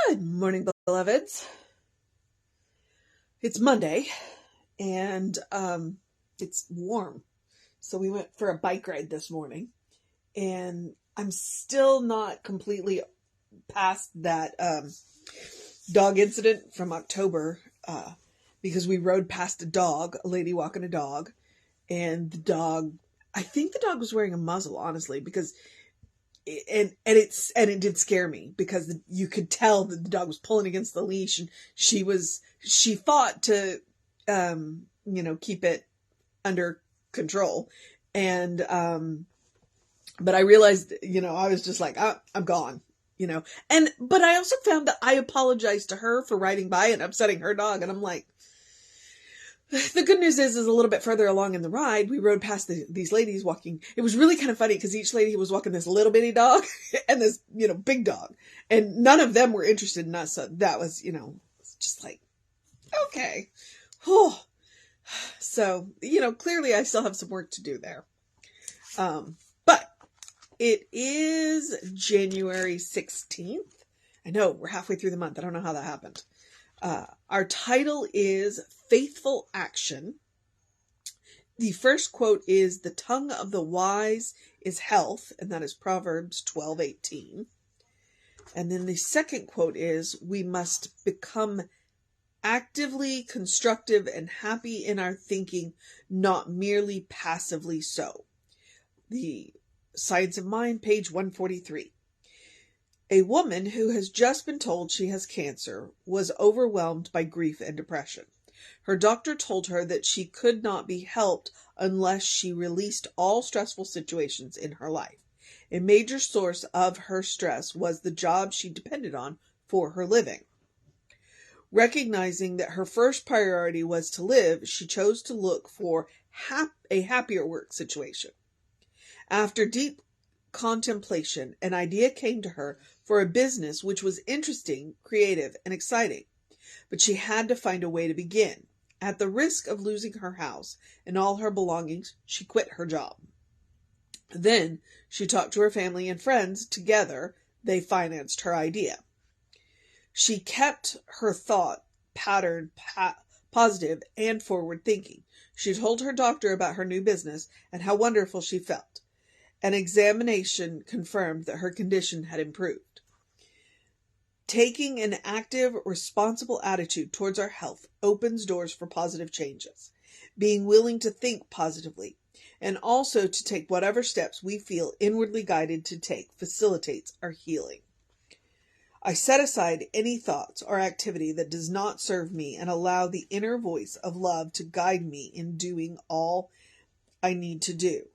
Good morning, beloveds. It's Monday and it's warm. So we went for a bike ride this morning and I'm still not completely past that dog incident from October because we rode past a lady walking a dog, and I think the dog was wearing a muzzle, honestly, because it did scare me because you could tell that the dog was pulling against the leash, and she fought to keep it under control, and but I realized, I was just like, oh, I'm gone, but I also found that I apologized to her for riding by and upsetting her dog, and I'm like, the good news is a little bit further along in the ride, we rode past these ladies walking. It was really kind of funny because each lady was walking this little bitty dog and this, big dog. And none of them were interested in us. So that was, just like, okay. Oh. So, clearly I still have some work to do there. But it is January 16th. I know, we're halfway through the month. I don't know how that happened. Our title is Faithful Action. The first quote is, "The tongue of the wise is health," and that is Proverbs 12:18. And then the second quote is, "We must become actively constructive and happy in our thinking, not merely passively so." The Science of Mind, page 143. A woman who has just been told she has cancer was overwhelmed by grief and depression. Her doctor told her that she could not be helped unless she released all stressful situations in her life. A major source of her stress was the job she depended on for her living. Recognizing that her first priority was to live, she chose to look for a happier work situation. After deep contemplation, an idea came to her for a business which was interesting, creative, and exciting. But she had to find a way to begin. At the risk of losing her house and all her belongings, she quit her job. Then she talked to her family and friends. Together, they financed her idea. She kept her thought pattern positive and forward-thinking. She told her doctor about her new business and how wonderful she felt. An examination confirmed that her condition had improved. Taking an active, responsible attitude towards our health opens doors for positive changes. Being willing to think positively and also to take whatever steps we feel inwardly guided to take facilitates our healing. I set aside any thoughts or activity that does not serve me and allow the inner voice of love to guide me in doing all I need to do.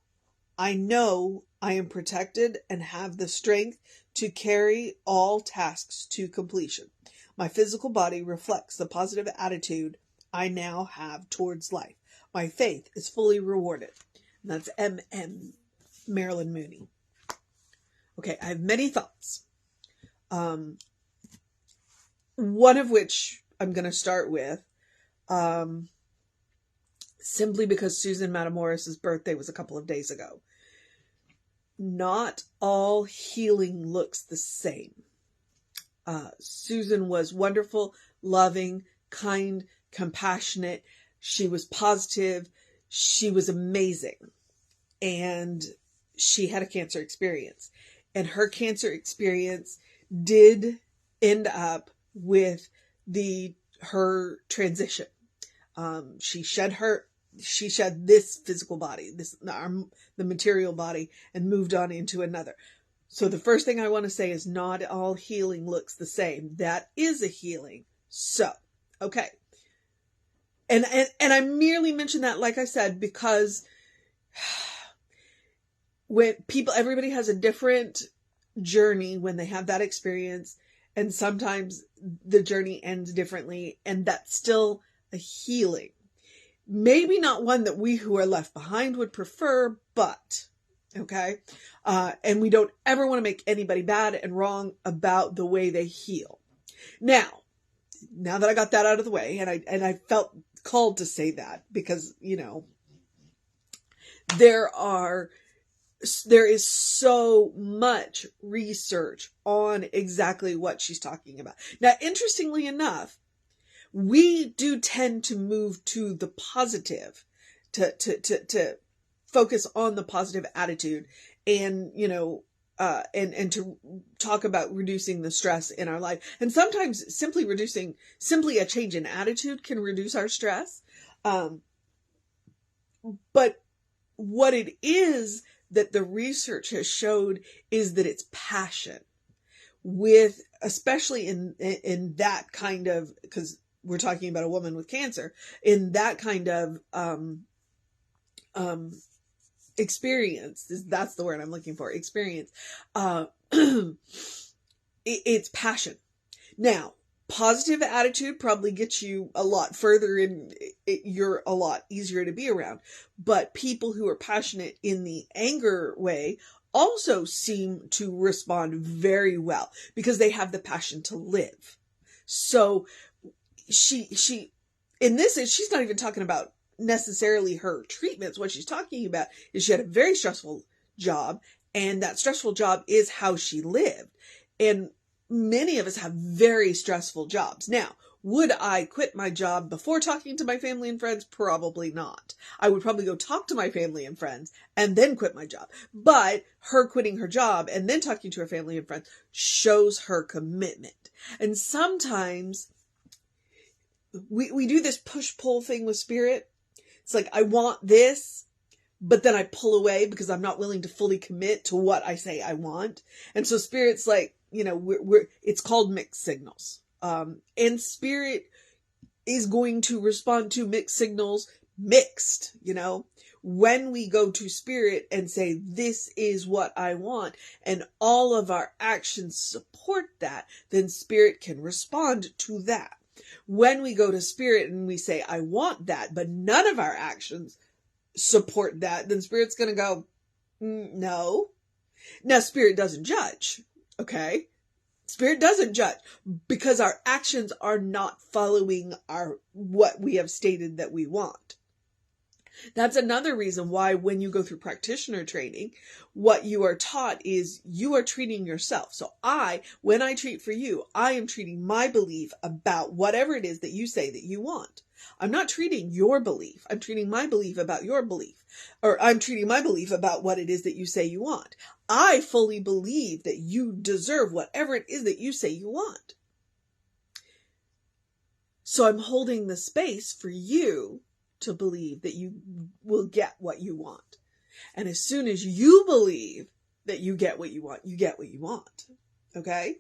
I know I am protected and have the strength to carry all tasks to completion. My physical body reflects the positive attitude I now have towards life. My faith is fully rewarded. And that's Marilyn Mooney. Okay, I have many thoughts. One of which I'm going to start with, simply because Susan Matamoros' birthday was a couple of days ago. Not all healing looks the same. Susan was wonderful, loving, kind, compassionate. She was positive. She was amazing. And she had a cancer experience. And her cancer experience did end up with her transition. She shed this physical body, the material body, and moved on into another. So the first thing I want to say is not all healing looks the same. That is a healing. So, okay. And I merely mention that, like I said, because everybody has a different journey when they have that experience, and sometimes the journey ends differently, and that's still a healing. Maybe not one that we who are left behind would prefer, but okay. And we don't ever want to make anybody bad and wrong about the way they heal. Now that I got that out of the way, and I felt called to say that because, there are there is so much research on exactly what she's talking about. Now, interestingly enough, we do tend to move to the positive, to focus on the positive attitude, and, and to talk about reducing the stress in our life. And sometimes simply a change in attitude can reduce our stress. But what it is that the research has showed is that it's passion, especially in that kind of, because we're talking about a woman with cancer, in that kind of experience, that's the word I'm looking for, experience. It's passion. Now, positive attitude probably gets you a lot further, and you're a lot easier to be around. But people who are passionate in the anger way also seem to respond very well because they have the passion to live. So she in this, she's not even talking about necessarily her treatments. What she's talking about is she had a very stressful job, and that stressful job is how she lived. And many of us have very stressful jobs. Now, would I quit my job before talking to my family and friends? Probably not. I would probably go talk to my family and friends and then quit my job. But her quitting her job and then talking to her family and friends shows her commitment. And sometimes we do this push-pull thing with spirit. It's like, I want this, but then I pull away because I'm not willing to fully commit to what I say I want. And so spirit's like, it's called mixed signals. And spirit is going to respond to mixed signals mixed, when we go to spirit and say, this is what I want, and all of our actions support that, then spirit can respond to that. When we go to spirit and we say, I want that, but none of our actions support that, then spirit's going to go, no. Now, spirit doesn't judge. Okay. Spirit doesn't judge because our actions are not following what we have stated that we want. That's another reason why when you go through practitioner training, what you are taught is you are treating yourself. So when I treat for you, I am treating my belief about whatever it is that you say that you want. I'm not treating your belief. I'm treating my belief about your belief. Or I'm treating my belief about what it is that you say you want. I fully believe that you deserve whatever it is that you say you want. So I'm holding the space for you to believe that you will get what you want. And as soon as you believe that you get what you want, you get what you want. Okay?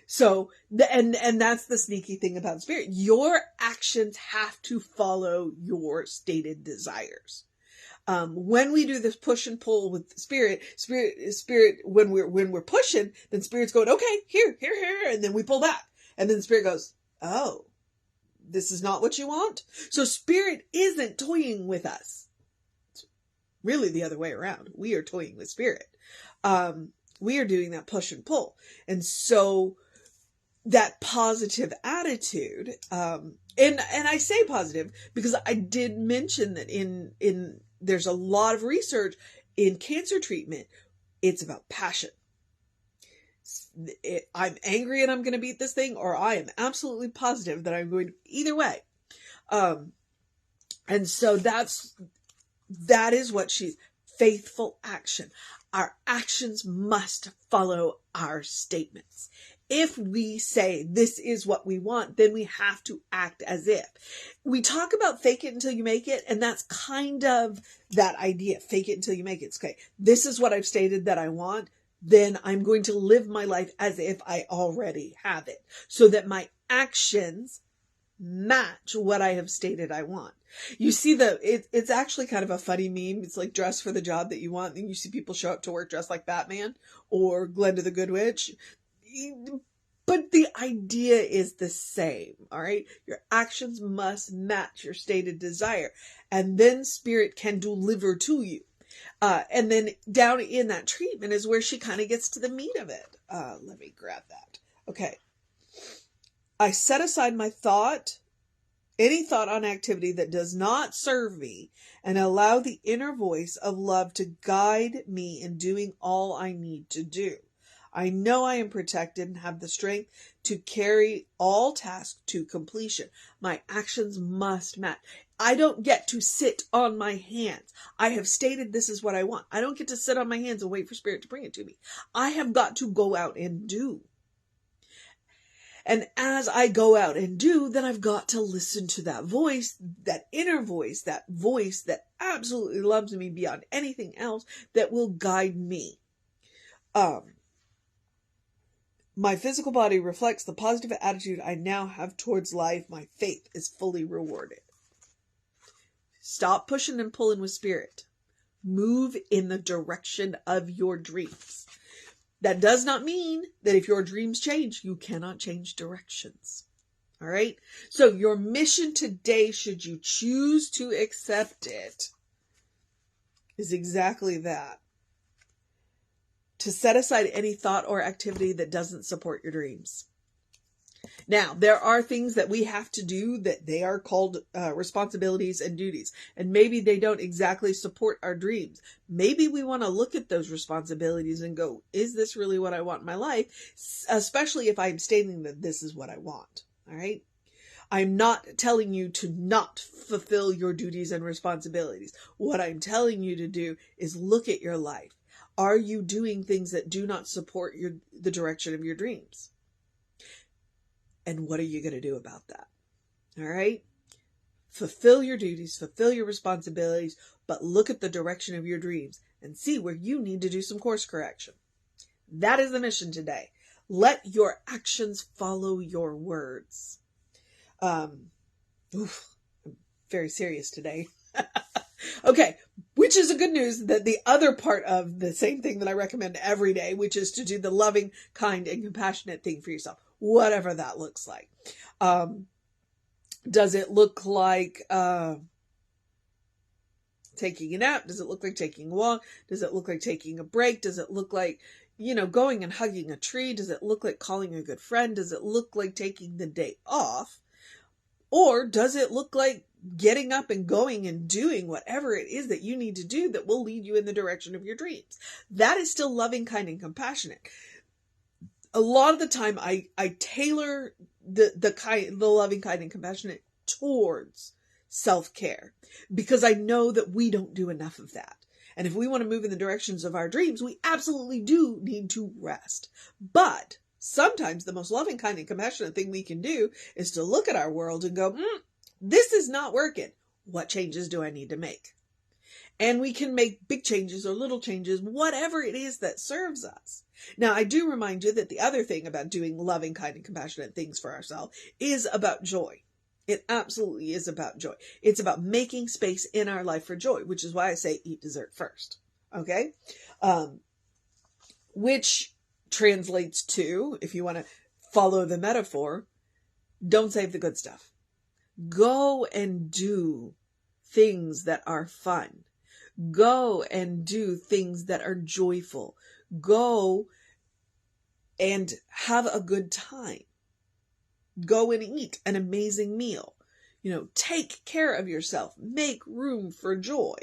So, and that's the sneaky thing about spirit. Your actions have to follow your stated desires. When we do this push and pull with spirit, when we're pushing, then spirit's going, okay, here, and then we pull back. And then spirit goes, oh, this is not what you want? So spirit isn't toying with us. It's really the other way around. We are toying with spirit. We are doing that push and pull. And so that positive attitude, and I say positive because I did mention that in there's a lot of research in cancer treatment. It's about passion. I'm angry and I'm going to beat this thing, or I am absolutely positive that I'm going to, either way. And so that is what she's, faithful action. Our actions must follow our statements. If we say this is what we want, then we have to act as if. We talk about fake it until you make it, and that's kind of that idea. Fake it until you make it. It's okay. This is what I've stated that I want. Then I'm going to live my life as if I already have it, so that my actions match what I have stated I want. You see it's actually kind of a funny meme. It's like dress for the job that you want. And you see people show up to work dressed like Batman or Glenda the Good Witch. But the idea is the same. All right. Your actions must match your stated desire, and then spirit can deliver to you. And then down in that treatment is where she kind of gets to the meat of it. Let me grab that. Okay. I set aside my thought any thought on activity that does not serve me, and allow the inner voice of love to guide me in doing all I need to do. I know I am protected and have the strength to carry all tasks to completion. My actions must match. I don't get to sit on my hands. I have stated this is what I want. I don't get to sit on my hands and wait for Spirit to bring it to me. I have got to go out and do. And as I go out and do, then I've got to listen to that voice, that inner voice that absolutely loves me beyond anything else, that will guide me. My physical body reflects the positive attitude I now have towards life. My faith is fully rewarded. Stop pushing and pulling with Spirit. Move in the direction of your dreams. That does not mean that if your dreams change, you cannot change directions. All right? So your mission today, should you choose to accept it, is exactly that. To set aside any thought or activity that doesn't support your dreams. Now, there are things that we have to do that they are called responsibilities and duties. And maybe they don't exactly support our dreams. Maybe we want to look at those responsibilities and go, is this really what I want in my life? Especially if I'm stating that this is what I want. All right. I'm not telling you to not fulfill your duties and responsibilities. What I'm telling you to do is look at your life. Are you doing things that do not support the direction of your dreams? And what are you going to do about that? All right? Fulfill your duties, fulfill your responsibilities, but look at the direction of your dreams and see where you need to do some course correction. That is the mission today. Let your actions follow your words. I'm very serious today. Okay, which is a good news that the other part of the same thing that I recommend every day, which is to do the loving, kind, and compassionate thing for yourself, whatever that looks like. Does it look like taking a nap? Does it look like taking a walk? Does it look like taking a break? Does it look like, going and hugging a tree? Does it look like calling a good friend? Does it look like taking the day off? Or does it look like getting up and going and doing whatever it is that you need to do that will lead you in the direction of your dreams? That is still loving, kind, and compassionate. A lot of the time I tailor the loving, kind, and compassionate towards self-care, because I know that we don't do enough of that. And if we want to move in the directions of our dreams, we absolutely do need to rest. But sometimes the most loving, kind, and compassionate thing we can do is to look at our world and go, this is not working. What changes do I need to make? And we can make big changes or little changes, whatever it is that serves us. Now, I do remind you that the other thing about doing loving, kind, and compassionate things for ourselves is about joy. It absolutely is about joy. It's about making space in our life for joy, which is why I say eat dessert first. Okay? Which translates to, if you want to follow the metaphor, don't save the good stuff. Go and do things that are fun. Go and do things that are joyful. Go and have a good time. Go and eat an amazing meal. Take care of yourself. Make room for joy.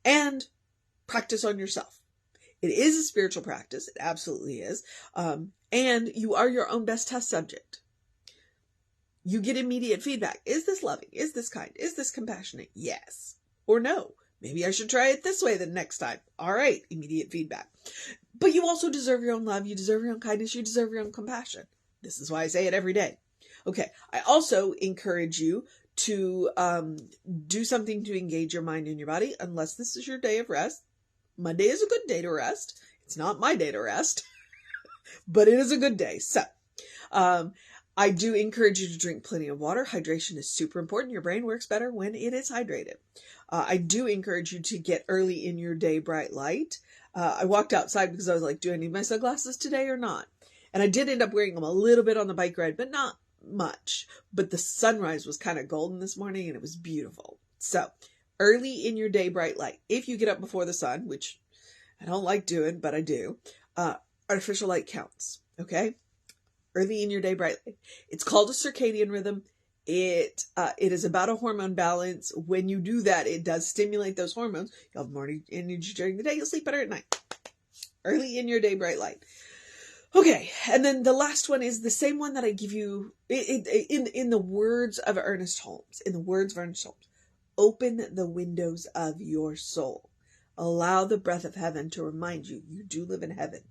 And practice on yourself. It is a spiritual practice. It absolutely is. And you are your own best test subject. You get immediate feedback. Is this loving? Is this kind? Is this compassionate? Yes or no. Maybe I should try it this way the next time. All right, immediate feedback. But you also deserve your own love. You deserve your own kindness. You deserve your own compassion. This is why I say it every day. Okay, I also encourage you to do something to engage your mind and your body, unless this is your day of rest. Monday is a good day to rest. It's not my day to rest, but it is a good day. So, I do encourage you to drink plenty of water. Hydration is super important. Your brain works better when it is hydrated. I do encourage you to get early in your day bright light. I walked outside because I was like, do I need my sunglasses today or not? And I did end up wearing them a little bit on the bike ride, but not much. But the sunrise was kind of golden this morning and it was beautiful. So early in your day bright light. If you get up before the sun, which I don't like doing, but I do, artificial light counts. Okay? Early in your day bright light. It's called a circadian rhythm. It is about a hormone balance. When you do that, it does stimulate those hormones. You'll have more energy during the day. You'll sleep better at night. Early in your day, bright light. Okay, and then the last one is the same one that I give you in the words of Ernest Holmes. In the words of Ernest Holmes, open the windows of your soul. Allow the breath of heaven to remind you do live in heaven.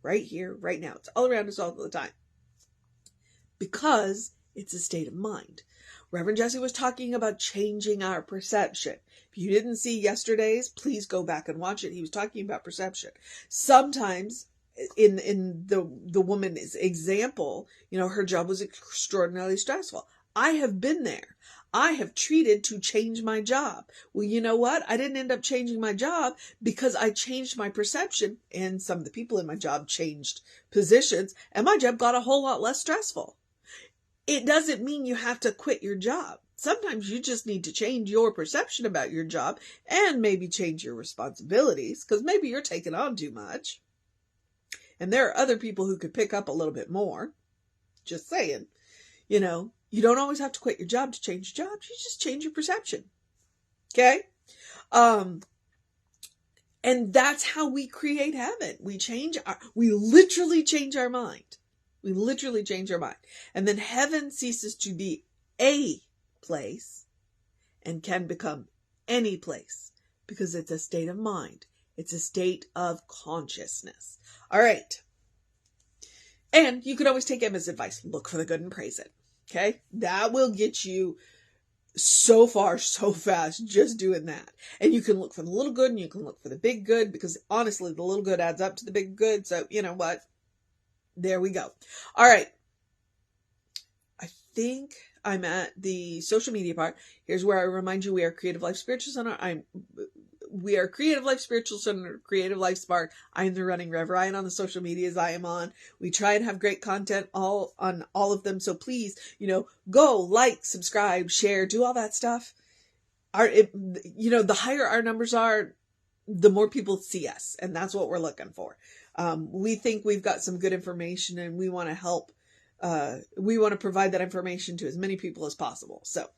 Right here, right now. It's all around us all the time. Because it's a state of mind. Reverend Jesse was talking about changing our perception. If you didn't see yesterday's, please go back and watch it. He was talking about perception. Sometimes, in the woman's example, her job was extraordinarily stressful. I have been there. I have treated to change my job. Well, you know what? I didn't end up changing my job because I changed my perception, and some of the people in my job changed positions, and my job got a whole lot less stressful. It doesn't mean you have to quit your job. Sometimes you just need to change your perception about your job and maybe change your responsibilities, because maybe you're taking on too much. And there are other people who could pick up a little bit more. Just saying. You don't always have to quit your job to change your job. You just change your perception. Okay? And that's how we create heaven. We literally change our mind. We literally change our mind. And then heaven ceases to be a place and can become any place because it's a state of mind. It's a state of consciousness. All right. And you can always take Emma's advice. Look for the good and praise it. Okay? That will get you so far, so fast, just doing that. And you can look for the little good and you can look for the big good, because honestly, the little good adds up to the big good. So, you know what? There we go. All right. I think I'm at the social media part. Here's where I remind you we are Creative Life Spiritual Center. We are Creative Life Spiritual Center, Creative Life Spark. I'm the running Rev Ryan on the social medias I am on. We try and have great content on all of them. So please, go like, subscribe, share, do all that stuff. The higher our numbers are, the more people see us. And that's what we're looking for. We think we've got some good information and we want to help. We want to provide that information to as many people as possible. So,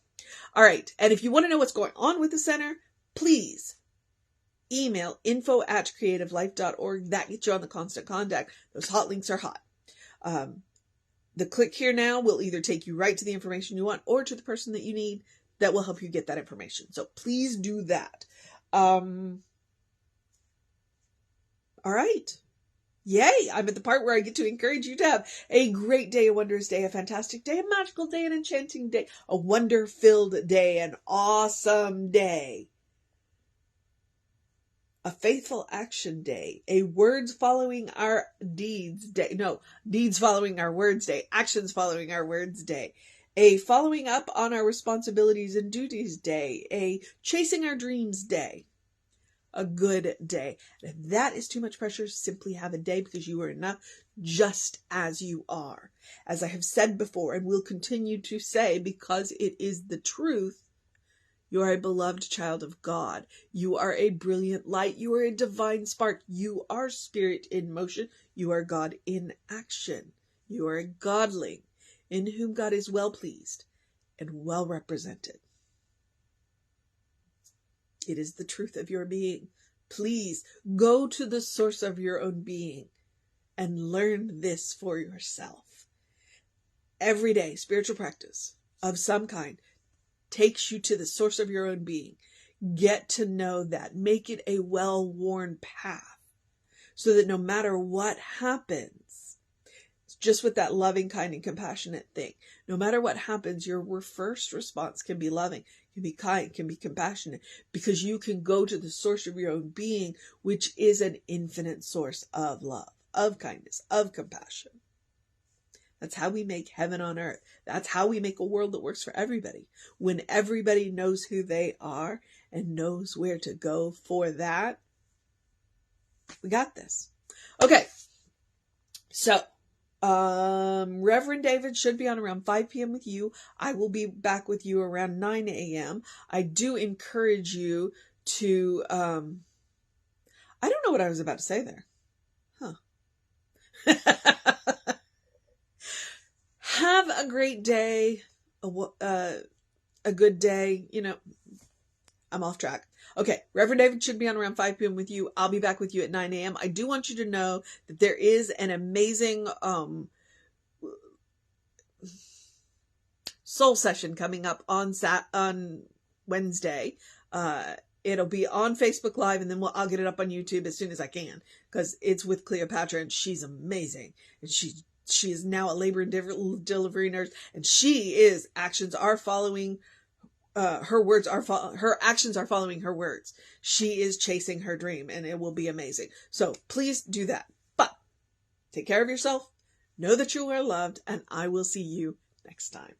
all right. And if you want to know what's going on with the center, please email info@creativelife.org. That gets you on the constant contact. Those hot links are hot. The click here now will either take you right to the information you want or to the person that you need that will help you get that information. So please do that. All right. Yay! I'm at the part where I get to encourage you to have a great day, a wondrous day, a fantastic day, a magical day, an enchanting day, a wonder-filled day, an awesome day, a faithful action day, a words following our deeds day. No, deeds following our words day, actions following our words day, a following up on our responsibilities and duties day, a chasing our dreams day. A good day. And if that is too much pressure, simply have a day, because you are enough just as you are. As I have said before and will continue to say, because it is the truth, you are a beloved child of God. You are a brilliant light. You are a divine spark. You are spirit in motion. You are God in action. You are a godling in whom God is well pleased and well represented. It is the truth of your being. Please go to the source of your own being and learn this for yourself. Every day, spiritual practice of some kind takes you to the source of your own being. Get to know that. Make it a well-worn path so that no matter what happens, just with that loving, kind, and compassionate thing, no matter what happens, your first response can be loving, can be kind, can be compassionate, because you can go to the source of your own being, which is an infinite source of love, of kindness, of compassion. That's how we make heaven on earth. That's how we make a world that works for everybody. When everybody knows who they are and knows where to go for that, we got this. Okay. So, Reverend David should be on around 5 p.m. with you. I will be back with you around 9 a.m. I do encourage you to, I don't know what I was about to say there. Have a great day. a good day. You know, I'm off track. Okay, Reverend David should be on around 5 p.m. with you. I'll be back with you at 9 a.m. I do want you to know that there is an amazing soul session coming up on Wednesday. It'll be on Facebook Live, and then I'll get it up on YouTube as soon as I can, because it's with Cleopatra, and she's amazing. And she is now a labor and delivery nurse, and her actions are following her words. She is chasing her dream, and it will be amazing. So please do that. But take care of yourself. Know that you are loved, and I will see you next time.